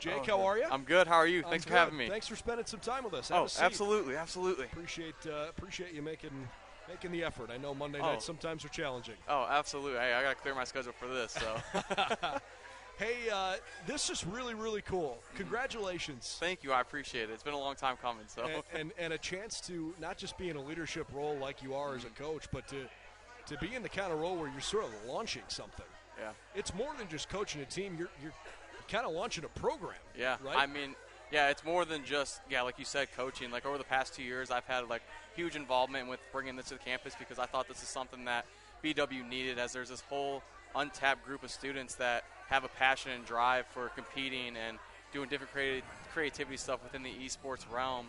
Jake, how are you? I'm good. How are you? Thanks for having me. Thanks for spending some time with us. Have a seat. Absolutely. Appreciate you making the effort. I know Monday nights sometimes are challenging. Oh, absolutely. I got to clear my schedule for this. So. Hey, this is really, really cool. Congratulations. Thank you. I appreciate it. It's been a long time coming. So. And a chance to not just be in a leadership role like you are as a coach, but to be in the kind of role where you're sort of launching something. Yeah. It's more than just coaching a team. You're kind of launching a program. Yeah. Right? I mean, yeah, it's more than just, like you said, coaching. Like over the past 2 years, I've had huge involvement with bringing this to the campus because I thought this is something that BW needed, as there's this whole untapped group of students that have a passion and drive for competing and doing different creativity stuff within the esports realm.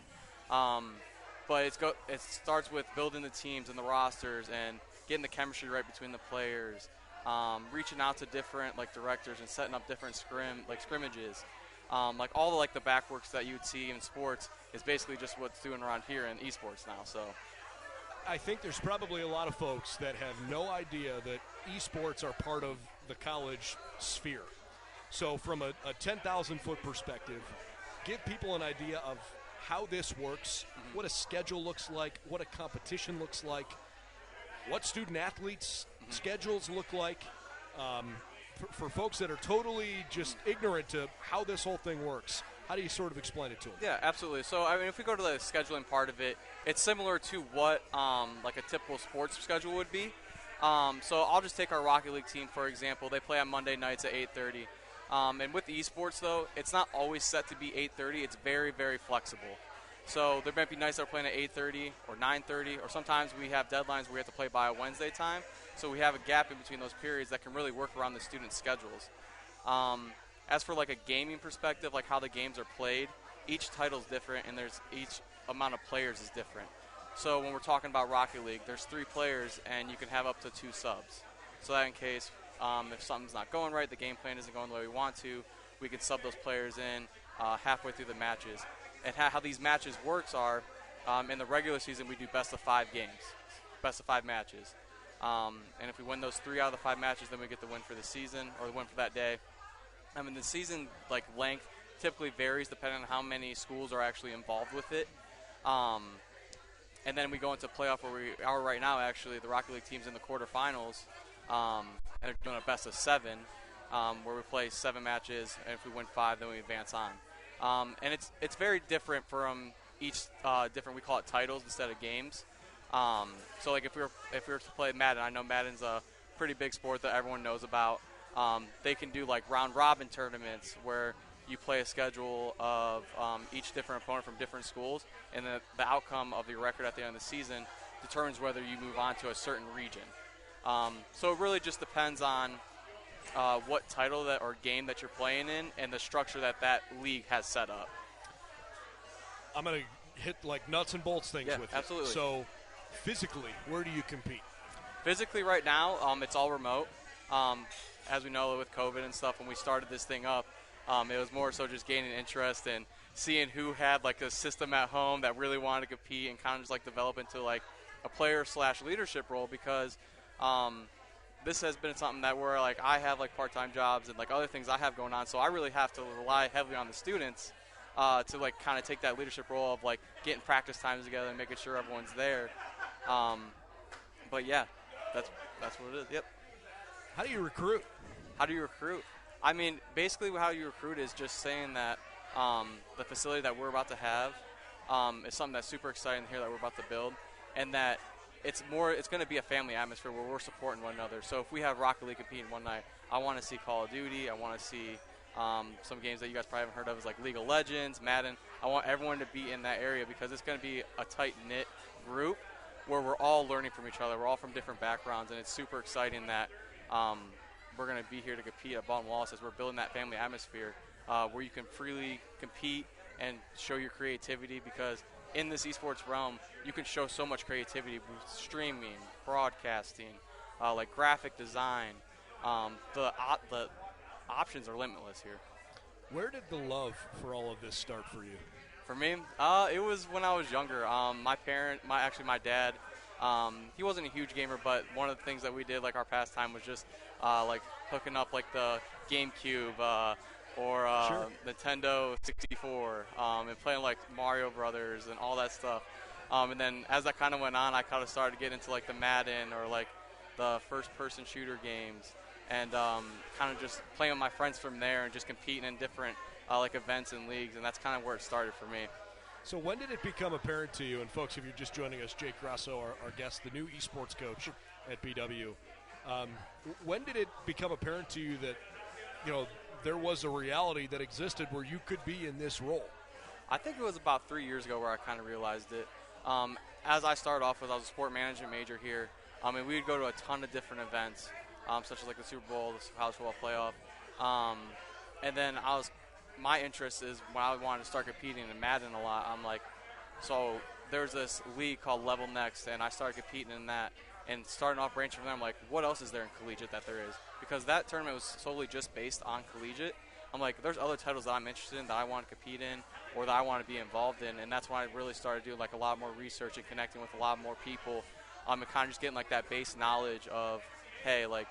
But it starts with building the teams and the rosters and getting the chemistry right between the players, reaching out to different directors and setting up different scrimmages. All the backworks that you would see in sports is basically just what's doing around here in esports now. So I think there's probably a lot of folks that have no idea that esports are part of the college sphere. So from a 10,000-foot perspective, give people an idea of how this works, what a schedule looks like, what a competition looks like, what student-athletes' schedules look like. For folks that are totally just ignorant to how this whole thing works, how do you sort of explain it to them? Yeah, absolutely. So, I mean, if we go to the scheduling part of it, it's similar to what a typical sports schedule would be. So I'll just take our Rocket League team, for example. They play on Monday nights at 8:30. And with the esports, though, it's not always set to be 8:30. It's very, very flexible. So there might be nights that are playing at 8:30 or 9:30, or sometimes we have deadlines where we have to play by a Wednesday time. So we have a gap in between those periods that can really work around the students' schedules. As for a gaming perspective, how the games are played, each title is different and each amount of players is different. So when we're talking about Rocket League, there's 3 players and you can have up to 2 subs. So that in case if something's not going right, the game plan isn't going the way we want to, we can sub those players in halfway through the matches. And how these matches works are, in the regular season we do best of 5 games, best of 5 matches. And if we win those 3 out of the 5 matches, then we get the win for the season or the win for that day. I mean, the season length typically varies depending on how many schools are actually involved with it. And then we go into playoff where we are right now. Actually, the Rocket League team's in the quarterfinals, and they're doing a best of 7, where we play 7 matches, and if we win 5, then we advance on. And it's very different from each different. We call it titles instead of games. So if we were to play Madden, I know Madden's a pretty big sport that everyone knows about. They can do round robin tournaments where you play a schedule of each different opponent from different schools, and the outcome of your record at the end of the season determines whether you move on to a certain region. So it really just depends on what title or game that you're playing in and the structure that league has set up. I'm going to hit nuts and bolts things with you. Absolutely. So physically, where do you compete? Physically right now, it's all remote. As we know with COVID and stuff, when we started this thing up, it was more so just gaining interest and seeing who had a system at home that really wanted to compete and kind of just develop into a player/leadership role, because this has been something that where I have part-time jobs and other things I have going on, so I really have to rely heavily on the students to kind of take that leadership role of getting practice times together and making sure everyone's there. But yeah, that's what it is. Yep. How do you recruit? I mean, basically how you recruit is just saying that the facility that we're about to have is something that's super exciting here that we're about to build, and that it's going to be a family atmosphere where we're supporting one another. So if we have Rocket League competing one night, I want to see Call of Duty. I want to see some games that you guys probably haven't heard of, is League of Legends, Madden. I want everyone to be in that area because it's going to be a tight-knit group where we're all learning from each other. We're all from different backgrounds, and it's super exciting that we're going to be here to compete at Baldwin Wallace as we're building that family atmosphere where you can freely compete and show your creativity, because in this esports realm, you can show so much creativity with streaming, broadcasting, graphic design. The options are limitless here. Where did the love for all of this start for you? For me, it was when I was younger. My dad, he wasn't a huge gamer, but one of the things that we did, our pastime, was just hooking up the GameCube, or Sure. Nintendo 64, and playing like Mario Brothers and all that stuff. And then as that kind of went on, I kind of started getting into like the Madden or like the first-person shooter games, and kind of just playing with my friends from there and just competing in different like events and leagues, and that's kind of where it started for me. So when did it become apparent to you, and folks, if you're just joining us, Jake Grasso, our guest, the new esports coach at BW, when did it become apparent to you that, there was a reality that existed where you could be in this role? I think it was about 3 years ago where I kind of realized it. As I started off with, I was a sport management major here, and we would go to a ton of different events, such as like the Super Bowl, the college football playoff, and then my interest is when I wanted to start competing in Madden a lot. I'm like, so there's this league called Level Next, and I started competing in that, and starting off branching from there, I'm like, what else is there in collegiate that there is? Because that tournament was solely just based on collegiate. I'm like, there's other titles that I'm interested in that I want to compete in or that I want to be involved in, and that's when I really started doing like a lot more research and connecting with a lot more people, and kind of just getting like that base knowledge of, hey, like,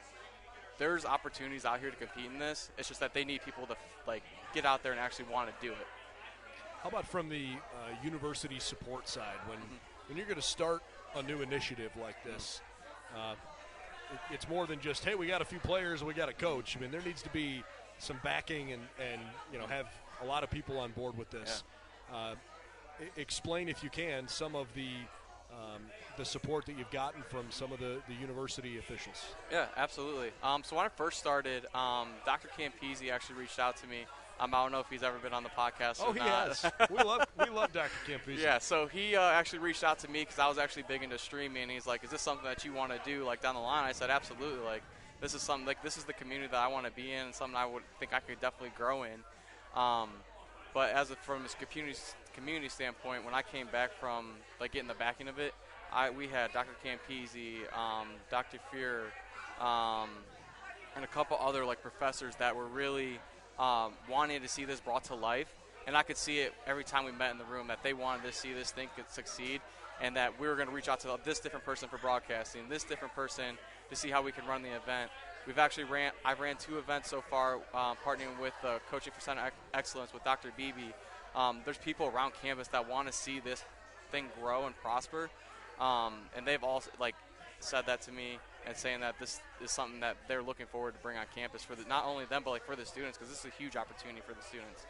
there's opportunities out here to compete in this. It's just that they need people to like get out there and actually want to do it. How about from the university support side? When you're going to start a new initiative like this, it's more than just, hey, we got a few players and we got a coach. I mean, there needs to be some backing and have a lot of people on board with this. Yeah. Explain, if you can, some of the support that you've gotten from some of the university officials. Yeah, absolutely. So when I first started, Dr. Campese actually reached out to me. I don't know if he's ever been on the podcast or not. Oh, he has. We love Dr. Campese. Yeah, so he actually reached out to me because I was actually big into streaming. And he's like, is this something that you want to do like down the line? I said, absolutely. Like, this is something, like, this is the community that I want to be in and something I would think I could definitely grow in. But from this community standpoint, when I came back from like getting the backing of it, we had Dr. Campese, Dr. Fear, and a couple other like professors that were really wanting to see this brought to life, and I could see it every time we met in the room that they wanted to see this thing could succeed, and that we were going to reach out to this different person for broadcasting, this different person to see how we can run the event. I've ran 2 events so far, partnering with Coaching for Center Excellence with Dr. Beebe. There's people around campus that want to see this thing grow and prosper, and they've all like said that to me and saying that this is something that they're looking forward to bring on campus for not only them but like for the students, because this is a huge opportunity for the students.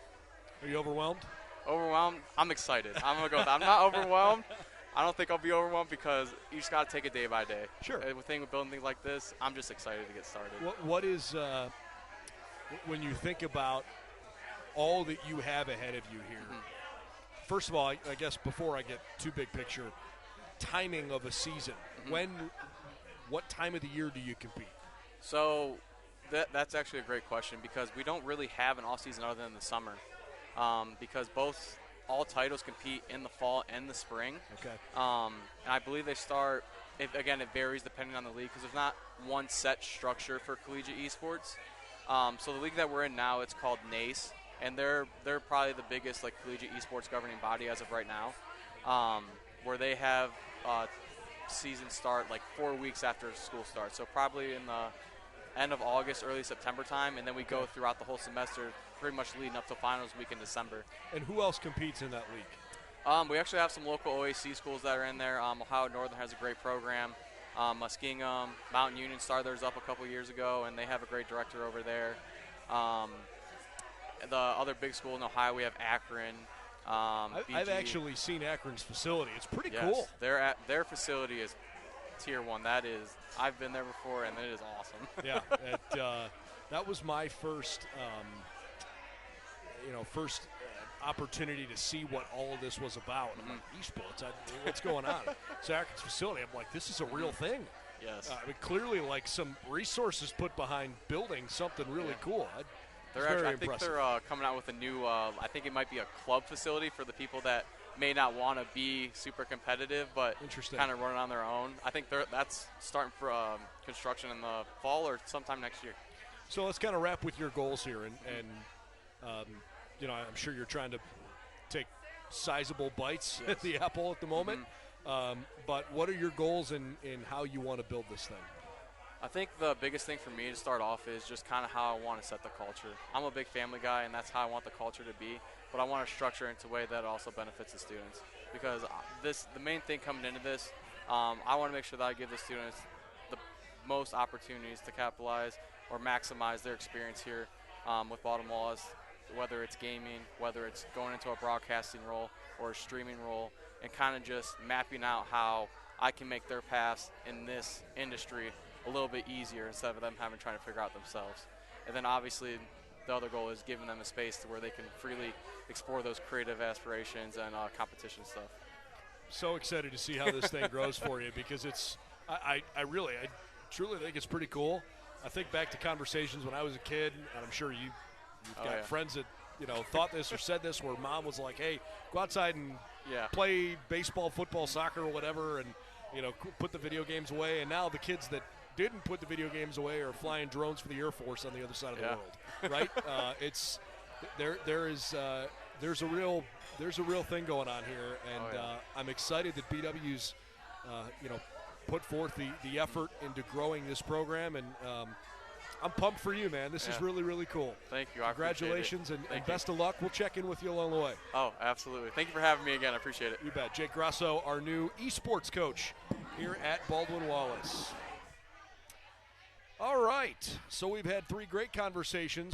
Are you overwhelmed? Overwhelmed? I'm excited. I'm gonna go with that. I'm not overwhelmed. I don't think I'll be overwhelmed because you just got to take it day by day. Sure. With building things like this, I'm just excited to get started. What is, when you think about all that you have ahead of you here, first of all, I guess before I get too big picture, timing of a season. What time of the year do you compete? So that's actually a great question because we don't really have an off season other than the summer, because all titles compete in the fall and the spring. Okay. And I believe they start. It varies depending on the league because there's not one set structure for collegiate esports. So the league that we're in now, it's called NACE, and they're probably the biggest like collegiate esports governing body as of right now, where they have season start like 4 weeks after school starts. So probably in the end of August, early September time, and then we go throughout the whole semester, pretty much leading up to finals week in December. And who else competes in that league? We actually have some local OAC schools that are in there. Ohio Northern has a great program. Muskingum, Mountain Union started theirs up a couple years ago, and they have a great director over there. The other big school in Ohio, we have Akron. I've actually seen Akron's facility. It's pretty cool. Their facility is tier 1. I've been there before, and it is awesome. Yeah, that was my first, first opportunity to see what all of this was about. And I'm like, esports, what's going on? So Akron's facility, I'm like, this is a real thing. Yes. Clearly, like some resources put behind building something really cool. I think they're coming out with a new, I think it might be a club facility for the people that may not want to be super competitive, but kind of running on their own. I think that's starting for construction in the fall or sometime next year. So let's kind of wrap with your goals here. And I'm sure you're trying to take sizable bites at the apple at the moment. But what are your goals in how you want to build this thing? I think the biggest thing for me to start off is just kind of how I want to set the culture. I'm a big family guy, and that's how I want the culture to be, but I want to structure it in a way that also benefits the students. Because the main thing coming into this, I want to make sure that I give the students the most opportunities to capitalize or maximize their experience here with Baltimore Laws, whether it's gaming, whether it's going into a broadcasting role or a streaming role, and kind of just mapping out how I can make their paths in this industry a little bit easier instead of them having trying to figure out themselves. And then obviously the other goal is giving them a space to where they can freely explore those creative aspirations and competition stuff. So excited to see how this thing grows for you, because I truly think it's pretty cool. I think back to conversations when I was a kid, and I'm sure you've got friends that thought this or said this, where mom was like, hey, go outside and play baseball, football, soccer, or whatever, and put the video games away. And now the kids that didn't put the video games away are flying drones for the Air Force on the other side of the world, right? There's a real thing going on here, and I'm excited that BW's put forth the effort into growing this program, and I'm pumped for you, man. This is really, really cool. Thank you. Congratulations, and best of luck. We'll check in with you along the way. Oh, absolutely. Thank you for having me again. I appreciate it. You bet. Jake Grasso, our new esports coach here at Baldwin-Wallace. All right, so we've had 3 great conversations